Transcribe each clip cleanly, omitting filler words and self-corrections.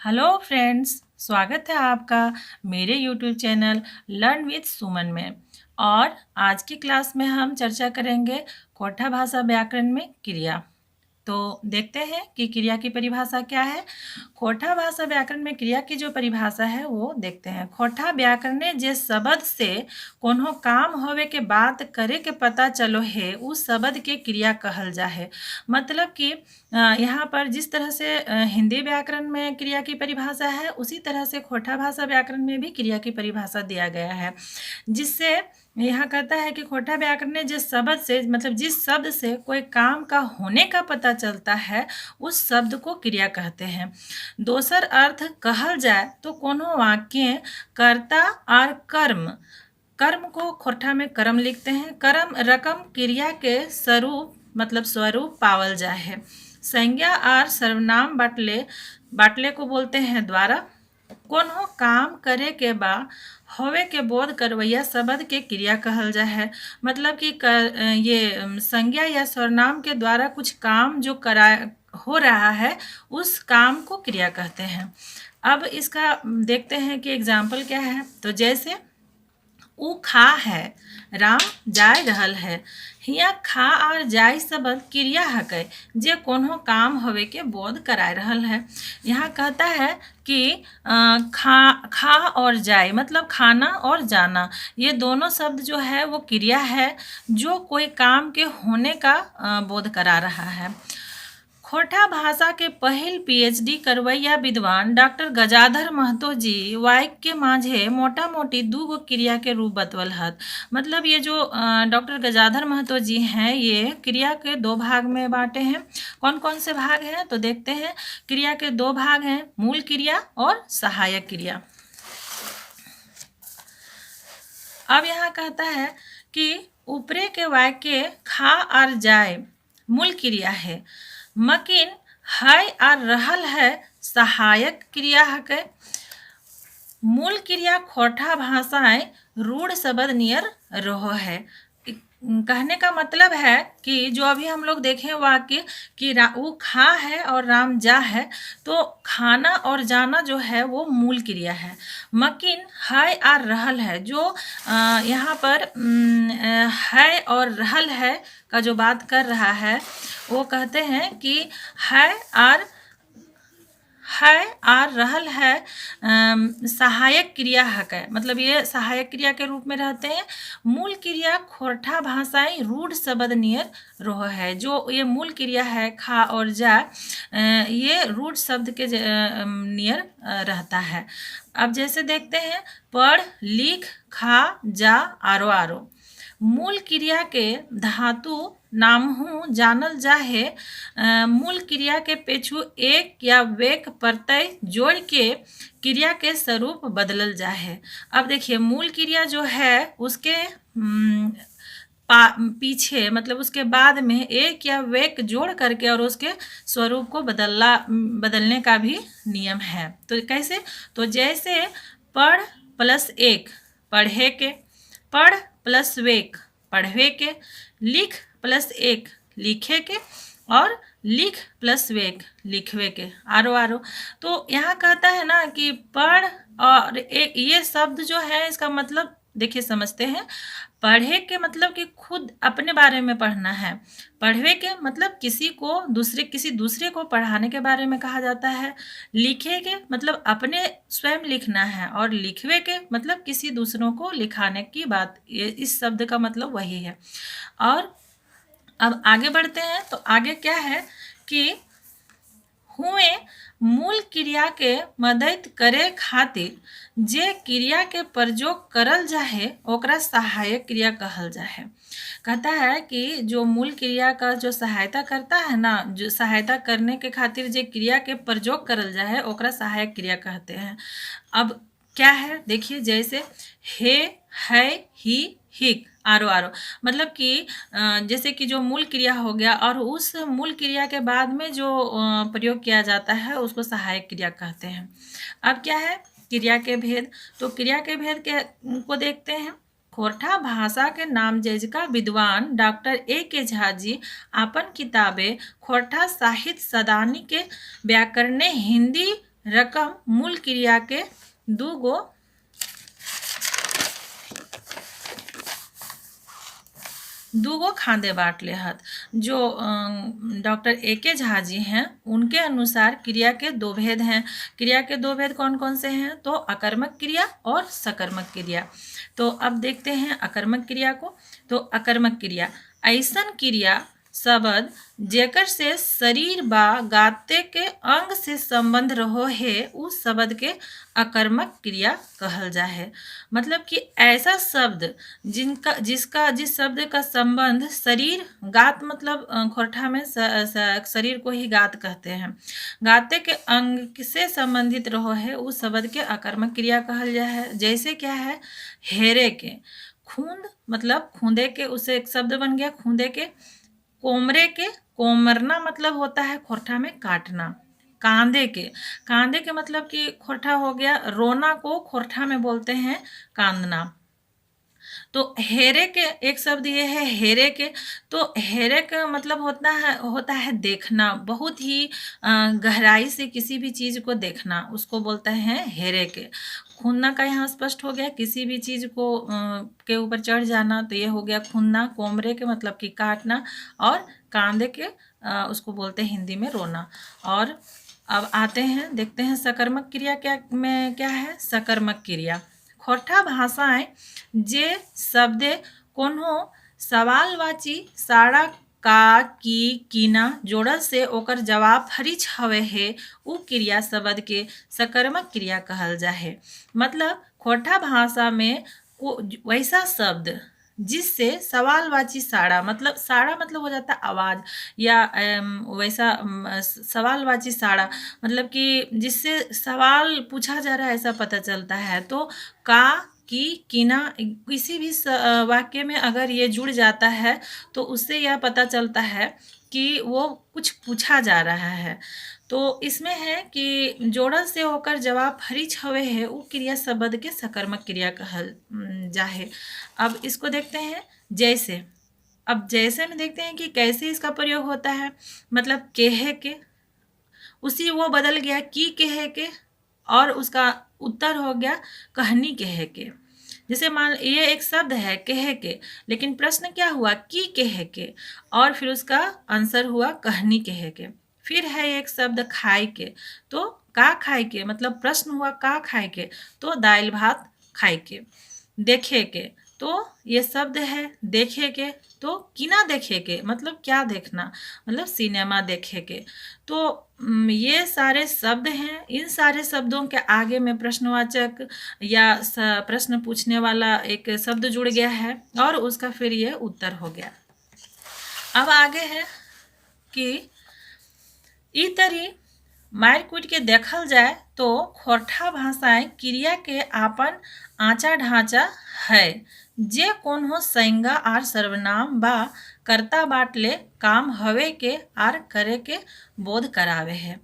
Hello friends, स्वागत है आपका मेरे यूट्यूब चैनल लर्न विद सुमन में। और आज की क्लास में हम चर्चा करेंगे खोटा भाषा व्याकरण में क्रिया। तो देखते हैं कि क्रिया की परिभाषा क्या है। खोटा भाषा व्याकरण में क्रिया की जो परिभाषा है वो देखते हैं। खोटा व्याकरण जे शब्द से कोनो काम होवे के बात करे के पता चलो है उस शब्द के क्रिया कहल जा है। मतलब कि यहाँ पर जिस तरह से हिंदी व्याकरण में क्रिया की परिभाषा है उसी तरह से खोटा भाषा व्याकरण में भी क्रिया की परिभाषा दिया गया है, जिससे यहाँ कहता है कि खोटा व्याकरण ने जिस शब्द से मतलब जिस शब्द से कोई काम का होने का पता चलता है उस शब्द को क्रिया कहते हैं। दोसर अर्थ कहल जाए तो कोनो वाक्य कर्ता और कर्म, कर्म को खोटा में कर्म लिखते हैं। कर्म रकम क्रिया के स्वरूप मतलब स्वरूप पावल जाए है। संज्ञा और सर्वनाम बाटले को बोलते हैं द्वारा। कोनो काम करे के बा होवे के बोध करवैया शब्द के क्रिया कहल जा है। मतलब कि ये संज्ञा या सर्वनाम के द्वारा कुछ काम जो करा हो रहा है उस काम को क्रिया कहते हैं। अब इसका देखते हैं कि एग्जाम्पल क्या है। तो जैसे ऊ खा है, राम जाय रहल है। हिया खा और जाय शब्द क्रिया हकै जे कोनो काम होवे के बोध कराय रहल है। यहाँ कहता है कि खा और जाय मतलब खाना और जाना, ये दोनों शब्द जो है वो क्रिया है जो कोई काम के होने का बोध करा रहा है। खोटा भाषा के पहिल पीएचडी करवैया विद्वान डॉक्टर गजाधर महतो जी वाक्य के माझे मोटा मोटी दूगो क्रिया के रूप बतवल हत। मतलब ये जो डॉक्टर गजाधर महतो जी हैं ये क्रिया के दो भाग में बांटे हैं। कौन कौन से भाग हैं तो देखते हैं। क्रिया के दो भाग हैं, मूल क्रिया और सहायक क्रिया। अब यहाँ कहता है कि ऊपरे के वाक्य खा और जाए मूल क्रिया है, मकिन है और रहल है सहायक क्रिया है। मूल क्रिया खोटा भाषाएं रूढ़ शब्द नियर रहो है। कहने का मतलब है कि जो अभी हम लोग देखें वाक्य कि वो खा है और राम जा है, तो खाना और जाना जो है वो मूल क्रिया है। मकिन है और रहल है जो यहाँ पर है और रहल है का जो बात कर रहा है वो कहते हैं कि है और रहल है सहायक क्रिया है। मतलब ये सहायक क्रिया के रूप में रहते हैं। मूल क्रिया खोटा भाषाएं रूढ़ शब्द नियर रोह है। जो ये मूल क्रिया है खा और जा, ये रूढ़ शब्द के नियर रहता है। अब जैसे देखते हैं पढ़ लिख खा जा आरो आरो। मूल क्रिया के धातु नामहु जानल जाहे। मूल क्रिया के पेछू एक या वेक प्रत्यय जोड़ के क्रिया के स्वरूप बदलल जाहे। अब देखिए मूल क्रिया जो है उसके पीछे मतलब उसके बाद में एक या वेक जोड़ करके और उसके स्वरूप को बदलने का भी नियम है। तो कैसे, तो जैसे पढ़ प्लस एक पढ़े के, पढ़ प्लस वेक पढ़वे के, लिख प्लस एक लिखे के और लिख प्लस वेक लिखवे के आरो आरो। तो यहाँ कहता है ना कि पढ़ और एक ये शब्द जो है इसका मतलब देखिए समझते हैं। पढ़े के मतलब कि खुद अपने बारे में पढ़ना है। पढ़वे के मतलब किसी दूसरे को पढ़ाने के बारे में कहा जाता है। लिखे के मतलब अपने स्वयं लिखना है और लिखवे के मतलब किसी दूसरों को लिखाने की बात, ये इस शब्द का मतलब वही है। और अब आगे बढ़ते हैं तो आगे क्या है कि हुए मूल क्रिया के मदद करे खातिर जे क्रिया के प्रयोग करल जाहे ओकरा सहायक क्रिया कहल जाहे। कहता है कि जो मूल क्रिया का जो सहायता करता है ना, जो सहायता करने के खातिर जे क्रिया के प्रयोग करल जाहे ओकरा सहायक क्रिया कहते हैं। अब क्या है देखिए, जैसे हे है ही हिक आरो आरो। मतलब कि जैसे कि जो मूल क्रिया हो गया और उस मूल क्रिया के बाद में जो प्रयोग किया जाता है उसको सहायक क्रिया कहते हैं। अब क्या है क्रिया के भेद, तो क्रिया के भेद को देखते हैं। खोटा भाषा के नाम जैजका विद्वान डॉक्टर A.K. झा जी अपन किताबे खोटा साहित्य सदानी के व्याकरणे हिंदी रकम मूल क्रिया के दूगो खांदे बांट लेहत। जो डॉक्टर ए.के. झा जी हैं उनके अनुसार क्रिया के दो भेद हैं। क्रिया के दो भेद कौन कौन से हैं? तो अकर्मक क्रिया और सकर्मक क्रिया। तो अब देखते हैं अकर्मक क्रिया को। तो अकर्मक क्रिया ऐसन क्रिया शब्द जेकर से शरीर बा गाते के अंग से संबंध रहो है उस शब्द के अकर्मक क्रिया कहल जा है। मतलब कि ऐसा शब्द जिस शब्द का संबंध शरीर गात मतलब खोरठा में शरीर को ही गात कहते हैं, गाते के अंग से संबंधित रहो है उस शब्द के अकर्मक क्रिया कहल जा है। जैसे क्या है? हेरे के, खूंद मतलब खूंदे के, उसे एक शब्द बन गया खूंदे के। कोमरे के, कोमरना मतलब होता है खोरठा में काटना। कांदे के मतलब कि खोरठा हो गया। रोना को खोरठा में बोलते हैं कांदना। तो हेरे के एक शब्द ये है हेरे के। तो हेरे का मतलब होता है देखना, बहुत ही गहराई से किसी भी चीज को देखना, उसको बोलते हैं हेरे के। खूंदना का यहाँ स्पष्ट हो गया, किसी भी चीज को के ऊपर चढ़ जाना, तो ये हो गया खूंदना। कोमरे के मतलब कि काटना, और कांदे के उसको बोलते हैं हिंदी में रोना। और अब आते हैं, देखते हैं सकर्मक क्रिया क्या है। सकर्मक क्रिया खोरठा भाषाएं जे शब्दे कोनो सवालवाची साड़ा का की कीना जोड़ल से ओकर जवाब फरिच हवे है उ क्रिया शब्द के सकर्मक क्रिया कहल जा है। मतलब खोरठा भाषा में वैसा शब्द जिससे सवालवाची साड़ा मतलब हो जाता है आवाज, या वैसा सवालवाची साड़ा मतलब कि जिससे सवाल पूछा जा रहा है ऐसा पता चलता है। तो का की कीना किसी भी वाक्य में अगर ये जुड़ जाता है तो उससे यह पता चलता है कि वो कुछ पूछा जा रहा है। तो इसमें है कि जोड़ल से होकर जवाब फरिच हवे है वो क्रिया शब्द के सकर्मक क्रिया कहल जा है। अब इसको देखते हैं जैसे। अब जैसे में देखते हैं कि कैसे इसका प्रयोग होता है। मतलब केहे के, उसी वो बदल गया की कहे के, और उसका उत्तर हो गया कहनी कहे के। जैसे मान ये एक शब्द है कहे के, लेकिन प्रश्न क्या हुआ? की कहे के, और फिर उसका आंसर हुआ कहनी कहे के। फिर है एक शब्द खाए के, तो का खाए के मतलब प्रश्न हुआ का खाए के, तो दाल भात खाए के। देखे के, तो ये शब्द है देखे के, तो किना देखे के मतलब क्या देखना, मतलब सिनेमा देखे के। तो ये सारे शब्द हैं। इन सारे शब्दों के आगे में प्रश्नवाचक या प्रश्न पूछने वाला एक शब्द जुड़ गया है, और उसका फिर ये उत्तर हो गया। अब आगे है कि ई तरी मार कूट के देखल जाए तो खोरठा भाषाएं क्रिया के आपन आँचा ढांचा है, जे कोनो संज्ञा आर सर्वनाम बा कर्ता बाटले काम हवे के आर करे के बोध करावे है।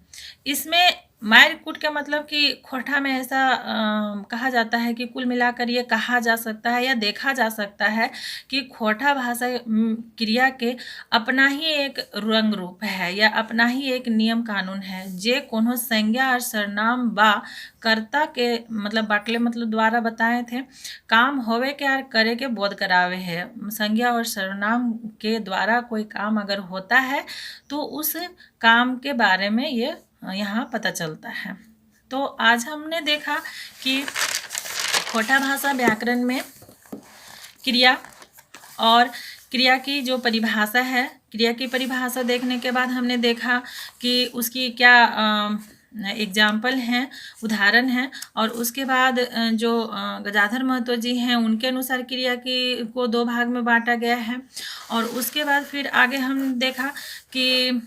इसमें मार कूट के मतलब कि खोरठा में ऐसा कहा जाता है कि कुल मिलाकर ये कहा जा सकता है या देखा जा सकता है कि खोरठा भाषा क्रिया के अपना ही एक रंग रूप है या अपना ही एक नियम कानून है। जे कोनो संज्ञा और सर्वनाम बा कर्ता के मतलब बाटले मतलब द्वारा बताए थे काम होवे के और करे के बोध करावे है। संज्ञा और सर्वनाम के द्वारा कोई काम अगर होता है तो उस काम के बारे में ये यहाँ पता चलता है। तो आज हमने देखा कि खोरठा भाषा व्याकरण में क्रिया और क्रिया की जो परिभाषा है, क्रिया की परिभाषा देखने के बाद हमने देखा कि उसकी क्या एग्जाम्पल हैं, उदाहरण हैं, और उसके बाद जो गजाधर महतो जी हैं उनके अनुसार क्रिया की को दो भाग में बांटा गया है। और उसके बाद फिर आगे हम देखा कि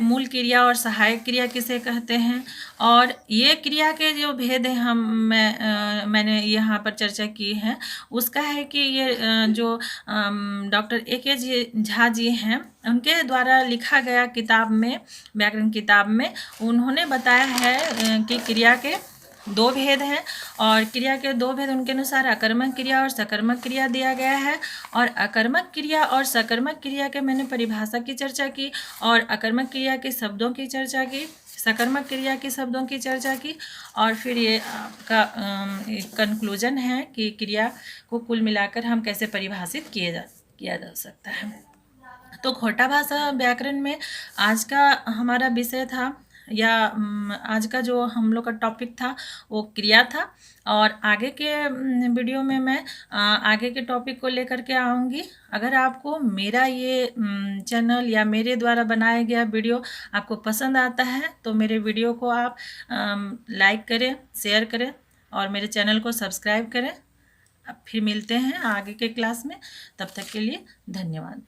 मूल क्रिया और सहायक क्रिया किसे कहते हैं, और ये क्रिया के जो भेद है मैंने यहाँ पर चर्चा की है। उसका है कि ये जो डॉक्टर ए.के. झा जी हैं उनके द्वारा लिखा गया किताब में, व्याकरण किताब में उन्होंने बताया है कि क्रिया के दो भेद हैं, और क्रिया के दो भेद उनके अनुसार अकर्मक क्रिया और सकर्मक क्रिया दिया गया है। और अकर्मक क्रिया और सकर्मक क्रिया के मैंने परिभाषा की चर्चा की, और अकर्मक क्रिया के शब्दों की चर्चा की। सकर्मक क्रिया के शब्दों की चर्चा की और फिर ये आपका कंक्लूजन है कि क्रिया को कुल मिलाकर हम कैसे परिभाषित किया जा सकता है। तो खोटा भाषा व्याकरण में आज का हमारा विषय था या आज का जो हम लोग का टॉपिक था वो क्रिया था। और आगे के वीडियो में मैं आगे के टॉपिक को लेकर के आऊँगी। अगर आपको मेरा ये चैनल या मेरे द्वारा बनाया गया वीडियो आपको पसंद आता है तो मेरे वीडियो को आप लाइक करें, शेयर करें और मेरे चैनल को सब्सक्राइब करें। अब फिर मिलते हैं आगे के क्लास में, तब तक के लिए धन्यवाद।